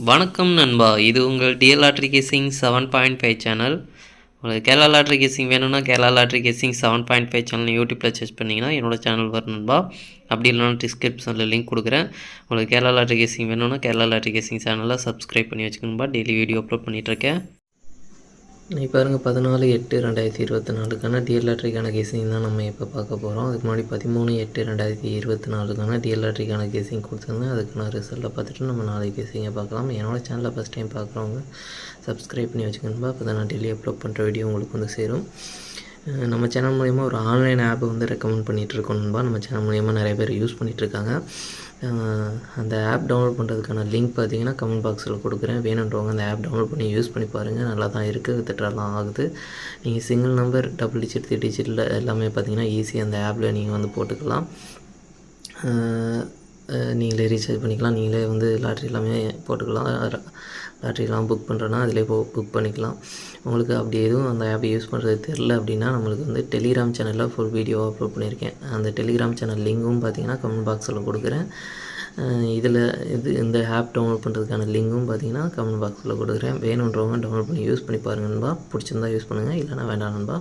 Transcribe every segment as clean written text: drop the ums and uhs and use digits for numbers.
வணக்கம் நண்பா, இது உங்கள் டிஎல் லாட்ரி கேசிங் 7.5 சேனல். உங்களுக்கு கேரளா லாட்ரி கேசிங் வேணும்னா கேரளா லாட்ரி கேசிங் 7.5 சேனல் யூடியூப்பில் சர்ச் பண்ணிங்கன்னா என்னோடய சேனல் வரும் நண்பா. அப்படி இல்லைனா டிஸ்கிரிப்ஷனில் லிங்க் கொடுக்குறேன். உங்களுக்கு கேரளா லாட்ரி கேசிங் வேணும்னா கேரளா லாட்ரி கேசிங் சேனலை சப்ஸ்கிரைப் பண்ணி வச்சுக்கணும்பா. டெய்லி வீடியோ அப்லோட் பண்ணிகிட்ருக்கேன். இப்போ பாருங்கள் 14/8/2024க்கான டிஎல் லாட்ரிக்கான கேசிங் தான் நம்ம இப்போ பார்க்க போகிறோம். அதுக்கு முன்னாடி 13/8/2024க்கான டிஎல் லாட்ரிக்கான கேசிங் கொடுத்துருந்தேன். அதுக்கான ரிசல்ட்டை பார்த்துட்டு நம்ம நாளைக்கு கேசிங்கை பார்க்கலாம். என்னோடய சேனலில் ஃபஸ்ட் டைம் பார்க்குறவங்க சப்ஸ்கிரைப் பண்ணி வச்சுக்கணும்பா. அப்போ தான் நான் டெய்லி அப்லோட் பண்ணுற வீடியோ உங்களுக்கு வந்து சேரும். நம்ம சேனல் மூலிமா ஒரு ஆன்லைன் ஆப்பை வந்து ரெக்கமெண்ட் பண்ணிகிட்ருக்கோம்பா. நம்ம சேனல் மூலிமா நிறைய பேர் யூஸ் பண்ணிகிட்ருக்காங்க. அந்த ஆப் டவுன்லோட் பண்ணுறதுக்கான லிங்க் பார்த்தீங்கன்னா கமெண்ட் பாக்ஸில் கொடுக்குறேன். வேணுன்றவங்க அந்த ஆப் டவுன்லோட் பண்ணி யூஸ் பண்ணி பாருங்கள். நல்லா தான் இருக்குது, வித்ட்ராலாம் ஆகுது. நீங்கள் சிங்கிள் நம்பர், டபுள் டிஜிட், 3 டிஜிட்டில் எல்லாமே பார்த்தீங்கன்னா ஈஸியாக அந்த ஆப்பில் நீங்கள் வந்து போட்டுக்கலாம். நீங்களே ரீசார்ஜ் பண்ணிக்கலாம். நீங்களே வந்து லாட்ரி எல்லாமே போட்டுக்கலாம். லாட்ரிலாம் புக் பண்ணுறேன்னா அதிலே புக் பண்ணிக்கலாம். உங்களுக்கு அப்படி எதுவும் அந்த ஆப்பை யூஸ் பண்ணுறது தெரில அப்படின்னா நம்மளுக்கு வந்து டெலிகிராம் சேனலில் ஃபுல் வீடியோ அப்லோட் பண்ணியிருக்கேன். அந்த டெலிகிராம் சேனல் லிங்கும் பார்த்தீங்கன்னா கமெண்ட் பாக்ஸில் கொடுக்குறேன். இந்த ஆப் டவுன்லோட் பண்ணுறதுக்கான லிங்கும் பார்த்தீங்கன்னா கமெண்ட் பாக்ஸில் கொடுக்குறேன். வேணுன்றவங்க டவுன்லோட் பண்ணி யூஸ் பண்ணி பாருங்கள் நண்பா. பிடிச்சிருந்தா யூஸ் பண்ணுங்கள், இல்லைனா வேண்டாம் நண்பா.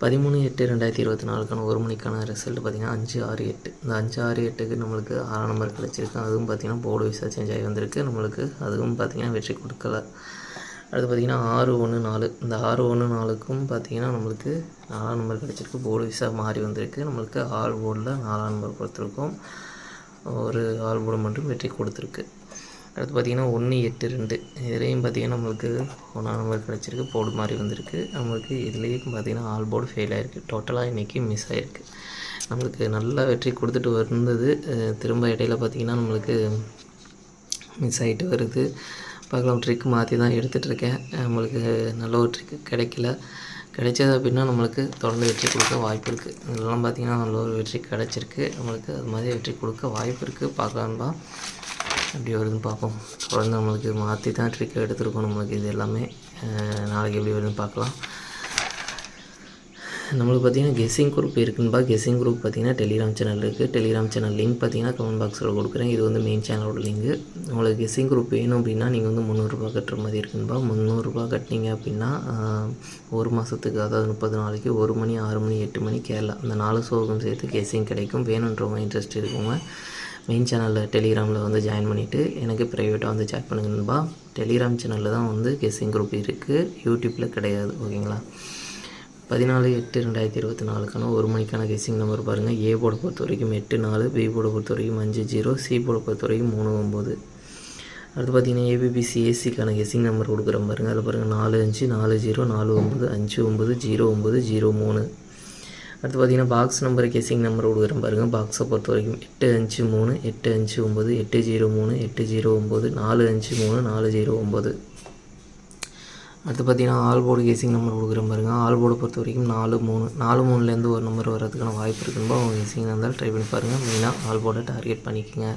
13/8/2024க்கான 1 மணிக்கான ரிசல்ட் பார்த்திங்கன்னா 568. இந்த 568க்கு நம்மளுக்கு 6 நம்பர் கிடச்சிருக்கு. அதுவும் பார்த்திங்கன்னா போர்டு வைஸாக சேஞ்ச் ஆகி வந்திருக்கு நம்மளுக்கு. அதுவும் பார்த்திங்கன்னா வெற்றி கொடுக்கல. அடுத்து பார்த்திங்கன்னா 614. இந்த 614க்கும் பார்த்திங்கன்னா நம்மளுக்கு 4 நம்பர் கிடச்சிருக்கு. போர்டு வைஸாக மாறி வந்திருக்கு நம்மளுக்கு. ஆல் போர்டில் 4 நம்பர் கொடுத்துருக்கோம். ஒரு ஆல் போர்டு மட்டும் வெற்றி கொடுத்துருக்கு. அடுத்து பார்த்திங்கன்னா 182. இதுலேயும் பார்த்திங்கன்னா நம்மளுக்கு 1 நம்பர் கிடச்சிருக்கு. போர்டு மாதிரி வந்திருக்கு நம்மளுக்கு. இதுலேயும் பார்த்திங்கன்னா ஆல் போர்டு ஃபெயில் ஆகிருக்கு. டோட்டலாக இன்றைக்கி மிஸ் ஆகிருக்கு. நம்மளுக்கு நல்லா வெற்றி கொடுத்துட்டு வந்தது. திரும்ப இடையில பார்த்திங்கன்னா நம்மளுக்கு மிஸ் ஆகிட்டு வருது. பார்க்கலாம், ட்ரிக் மாற்றி தான் எடுத்துகிட்ருக்கேன். நம்மளுக்கு நல்ல ஒரு ட்ரிக்கு கிடைக்கல. கிடைச்சது அப்படின்னா நம்மளுக்கு தொடர்ந்து வெற்றி கொடுக்க வாய்ப்பு இருக்குது. இதெல்லாம் பார்த்திங்கன்னா நல்ல ஒரு வெற்றி கிடச்சிருக்கு நம்மளுக்கு. அது மாதிரி வெற்றி கொடுக்க வாய்ப்பு இருக்குது. பார்க்கலான்பா எப்படி வருதுன்னு பார்ப்போம். தொடர்ந்து நம்மளுக்கு மாற்றி தான் ட்ரிக்கை எடுத்துருக்கோம். நம்மளுக்கு இது எல்லாமே நாளைக்கு எப்படி வருதுன்னு பார்க்கலாம். நம்மளுக்கு பார்த்திங்கன்னா கெஸ்ஸிங் குரூப் இருக்குதுன்பா. கெஸ்ஸிங் குரூப் பார்த்திங்கன்னா டெலிகிராம் சேனல் இருக்குது. டெலிகிராம் சேனல் லிங்க் பார்த்திங்கன்னா கமெண்ட் பாக்ஸில் கொடுக்குறேன். இது வந்து மெயின் சேனலோட லிங்கு. உங்களுக்கு கெஸ்ஸிங் குரூப் வேணும் அப்படின்னா நீங்கள் வந்து 300 ரூபா கட்டுற மாதிரி இருக்குதுன்பா. 300 ரூபா கட்டினீங்க அப்படின்னா 1 மாதத்துக்கு, அதாவது 30 நாளைக்கு 1 மணி, 6 மணி, 8 மணி கேரளா, அந்த 4 ஷோவுக்கும் சேர்த்து கெஸ்ஸிங் கிடைக்கும். வேணுன்றவங்க இன்ட்ரெஸ்ட் இருக்கவங்க மெயின் சேனலில் டெலிகிராமில் வந்து ஜாயின் பண்ணிவிட்டு எனக்கு ப்ரைவேட்டாக வந்து சேட் பண்ணுங்கன்பா. டெலிகிராம் சேனலில் தான் வந்து கெஸ்ஸிங் குரூப் இருக்குது, யூடியூப்பில் கிடையாது. ஓகேங்களா. 14/8/2024க்கான 1 மணிக்கான கெஸ்ஸிங் நம்பர் பாருங்கள். ஏ போர்டை பொறுத்த வரைக்கும் 84, பி போர்டை பொறுத்த வரைக்கும் 50, சி போர்டை பொறுத்த வரைக்கும் 39. அடுத்து பார்த்திங்கன்னா ஏபிபிசிஎஸ்சிக்கான கெஸ்ஸிங் நம்பர் கொடுக்குறேன் பாருங்கள். அதில் பாருங்கள் 45, 40, 49, 59, 09, 03. அடுத்து பார்த்திங்கன்னா பாக்ஸ் நம்பர் கெஸ்ஸிங் நம்பர் கொடுக்குறேன் பாருங்கள். பாக்ஸை பொறுத்த வரைக்கும் 853, 859, 803, 809, 453, 409. அடுத்து பார்த்திங்கன்னா ஆல் போர்டு கெஸ்ஸிங் நம்பர் கொடுக்குறேன் பாருங்கள். ஆல் போர்டை பொறுத்த வரைக்கும் 43. 43லேருந்து ஒரு நம்பர் வர்றதுக்கான வாய்ப்பு இருக்குதுன்பா. உங்கள் கெஸ்ஸிங் இருந்தாலும் ட்ரை பண்ணி பாருங்கள். மெயினாக ஆல் போர்டை டார்கெட் பண்ணிக்கோங்க.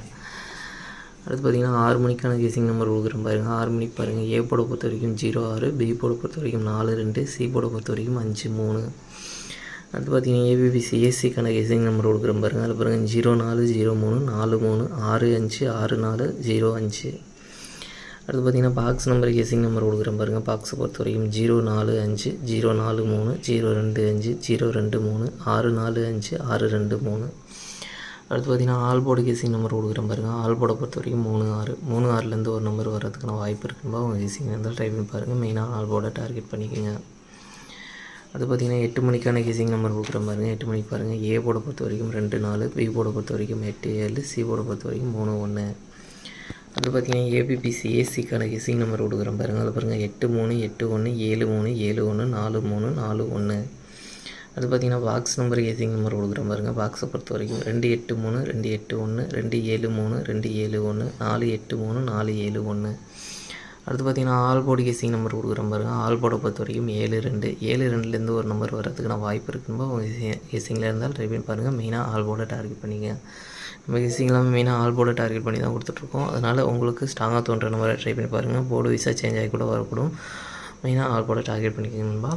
அடுத்து பார்த்திங்கன்னா 6 மணிக்கான கெஸ்ஸிங் நம்பர் கொடுக்குறேன் பாருங்கள். 6 மணிக்கு பாருங்கள். ஏ போர்டை பொறுத்த வரைக்கும் 06, பி போர்டை பொறுத்த வரைக்கும் 42, சி போர்டை பொறுத்த வரைக்கும் 53. அடுத்து பார்த்திங்கன்னா ஏபிபிசிஎஸ்சிக்கான கெஸ்ஸிங் நம்பர் கொடுக்குறேன் பாருங்கள். அதில் பாருங்கள் 04, 03, 43, 65, 64, 05. அடுத்து பார்த்திங்கன்னா பாக்ஸ் நம்பர் கெஸ்ஸிங் நம்பர் கொடுக்குறேன் பாருங்கள். பாக்ஸை பொறுத்த வரைக்கும் 045, 043, 025, 023, 645, 623. அடுத்து பார்த்திங்கன்னா ஆல் போர்டு கெஸ்ஸிங் நம்பர் கொடுக்குறேன் பாருங்கள். ஆல் போர்டை பொறுத்த வரைக்கும் 36. 36லேருந்து ஒரு நம்பர் வர்றதுக்கான வாய்ப்பு இருக்குதுன்பா. உங்கள் கெஸ்ஸிங் இருந்தால் ட்ரை பண்ணி பாருங்கள். மெயினாக ஆல் போர்டை டார்கெட் பண்ணிக்கோங்க. அது பார்த்திங்கன்னா 8 மணிக்கான கெஸ்ஸிங் நம்பர் கொடுக்குறேன் பாருங்கள். 8 மணிக்கு பாருங்கள். ஏ போர்டை பொறுத்த வரைக்கும் 24, பி போர்டை பொறுத்த வரைக்கும் 87, சி போர்டை பொறுத்த வரைக்கும் 31. அது பார்த்திங்கன்னா ஏபிபிசிஎஸ்சிக்கான கெஸ்ஸிங் நம்பர் கொடுக்குறேன் பாருங்கள். அது பாருங்கள் 83, 81, 73, 71, 43, 41. அது பார்த்திங்கன்னா பாக்ஸ் நம்பர் கெஸ்ஸிங் நம்பர் கொடுக்குறேன் பாருங்கள். பாக்ஸை பொறுத்த வரைக்கும் 283, 281, 273, 271, 483, 471. அடுத்து பார்த்திங்கன்னா ஆல் போர்டு கெஸ்ஸிங் நம்பர் கொடுக்குறேன் பாருங்கள். ஆல் போர்டை பொறுத்த வரைக்கும் 72. 72லேருந்து ஒரு நம்பர் வர்றதுக்கான வாய்ப்பு இருக்குதுன்பா. உங்கள் கெஸ்ஸிங்கில் இருந்தால் ட்ரை பண்ணி பாருங்கள். மெயினாக ஆல் போர்டை டார்கெட் பண்ணிங்க. நம்ம கெஸ்ஸிங்லாம் மெயினாக ஆல் போர்டை டார்கெட் பண்ணி தான் கொடுத்துட்ருக்கோம். அதனால் உங்களுக்கு ஸ்ட்ராங்காக தோன்ற நம்பரை ட்ரை பண்ணி பாருங்கள். போர்டு வைஸாக சேஞ்ச் ஆகி கூட வரக்கூடும். மெயினாக ஆல் போர்டை டார்கெட் பண்ணிக்கணும்பா.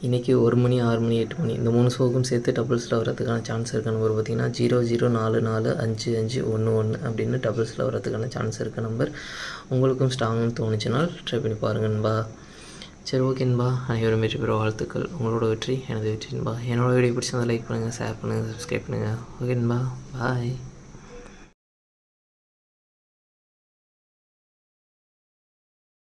இன்றைக்கி 1 மணி 6 மணி 8 மணி இந்த 3 ஷோக்கும் சேர்த்து டபுள்ஸில் வரதுக்கான சான்ஸ் இருக்க நம்பர் பார்த்திங்கன்னா 00445511 அப்படின்னு டபுள்ஸில் வரதுக்கான சான்ஸ் இருக்க நம்பர். உங்களுக்கும் ஸ்ட்ராங்னு தோணுச்சுனால் ட்ரை பண்ணி பாருங்கன்பா. சரி ஓகேன்பா, அனைவரும் வெற்றி பெற வாழ்த்துக்கள். உங்களோட வெற்றி எனது வெற்றின்பா. என்னோடய வீடியோ பிடிச்சிருந்தால் லைக் பண்ணுங்கள், ஷேர் பண்ணுங்கள், சப்ஸ்கிரைப் பண்ணுங்கள். ஓகேன்பா, பாய்.